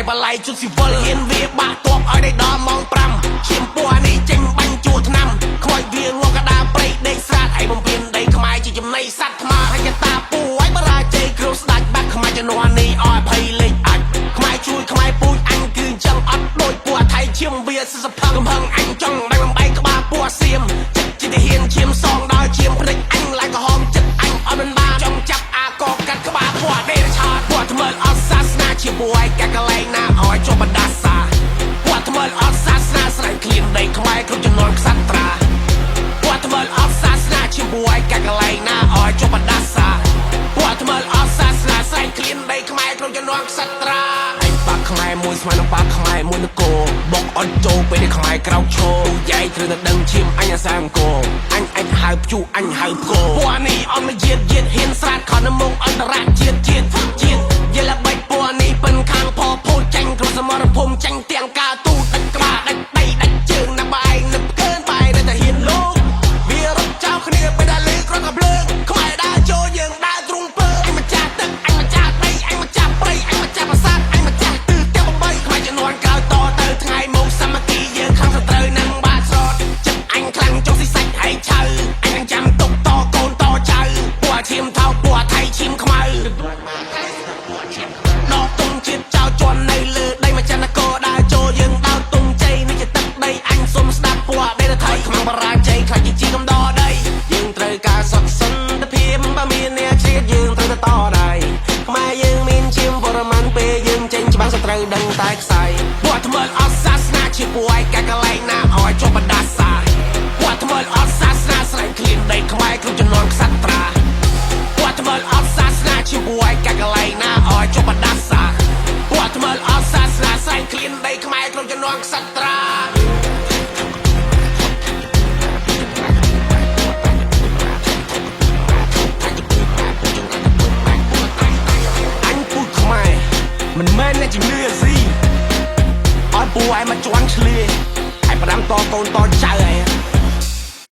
បល័យជុតស៊ីវិលហ៊ានវាបាក់ទ័ពឲ្យได้ដល់ម៉ោង5ឈាមពណ៌នេះចេញបាញ់ជួថ្នាំខ្មោចវាងងកដាព្រៃដេកស្រាតឲ្យបំពេញដីខ្មែរជាចំណីសត្វថ្មហើយកតាពូឲ្យបរាជ័យគ្រោះស្ដាច់បាត់ខ្មែរជំនាន់នេះឲ្យអភ័យលេចអាចខ្មែរជួយខ្មែរពូជអញគឺចឹងអត់ដូចពួកថៃឈាមវាសភឹងកំហឹងអញចង់បែងក្បាលពួកសៀមចិត្តជាទាហានឈាមសងដល់ឈាមព្រិចអញឡាយក្រហមចិត្តអញអត់មិនបានចង់ចាប់អាកកាត់ក្បាលពួកដេរឆាតពួកថ្មើលអត់សាសនាជាពួកឯកាកលែងណាឲ្យជាប់បណ្ដាសាពួកថ្មើលអត់សាសនាស្រែកឃ្លានដីខ្មែរគ្រប់ចំនួនខ្សត្រាពួកថ្មើលអត់សាសនាជាពួកឯកាកលែងណាឲ្យជាប់បណ្ដាសាពួកថ្មើលអត់សាសនាស្រែកឃ្លានដីខ្មែរគ្រប់ចំនួនខ្សត្រាបាក់ខ្មែរមួយស្មើនឹងបាក់ខ្មែរមួយនគរបុកអត់ចូលពេលខ្មែរក្រោកឈរយាយត្រូវតែដឹងឈាមអញអាសាអង្គរអញហៅភ្ជូអញហៅផ្គរពួកនេះអត់មកជាតិហ៊ានស្រាតខនមុខអន្តរជាតិយល់ល្បិចពួកនេះពិនខាងផោភូចាញ់ក្នុងសមរភូមិចាញ់ទាំងការទូដាច់ក្បាលដាច់ដីដាច់ជើងណាប់ឯងនឹកកើនបែរតែហ៊ានលោកវារត់ចោលគ្នាពេលដែលលើក្រកភ្លើងខ្មែរដើរចូលយើងដើរទ្រូងពើអញម្ចាស់ទឹកអញម្ចាស់ដីអញម្ចាស់ព្រៃអញម្ចាស់ប្រាសាទអញម្ចាស់ទិសទាំង8ខ្មែរជំនាន់ក្រោយតទៅថ្ងៃមកសាមគ្គីយើងខាងសត្រូវនឹងបាទស្រត់ចិត្តអញខ្លាំងចុះស៊ីសាច់ឯងឆៅអញនឹងចាំទុកតកូនតចៅពួកឈាមថោកពួកថៃឈាមខ្មៅដកទុំជាតិចោលជន់នៅលើដីមកចន្ទកោដើរចូលយើងដើរទុំជ័យនេះជាទឹកដីអញសុំស្ដាប់ពួកដេរថៃខ្មាំងបរាជ័យខ្លាចជាកំដរដីយើងត្រូវការសក់សិនតែភាពបើមានអ្នកជ្រៀតយើងត្រូវតែតដៃខ្មែរយើងមានឈាមបរមានពេលយើងចេញច្បាំងសត្រូវដឹងតែខ្សែពួកថ្មើលអត់សាសនាជាពួកឯកាកលែងណាឲ្យជាប់បណ្ដាសាពួកថ្មើលអត់សាសនាស្រែកឃ្លានដីខ្មែរគ្រប់ចំនួនខ្សត្រាពួកថ្មើលអត់សាសនាជាពួកឯកាកលែងណាឲ្យជាប់បណ្ដាសាពួកថ្មើលអត់សាសនាស្រែកឃ្លានដីខ្មែរគ្រប់ចំនួនខ្សត្រាមិនមែនអ្នកជំនឿស៊ីឲ្យពូឯងមកជន់ឆ្លៀឲ្យផ្ដាំតកូនតចៅឯង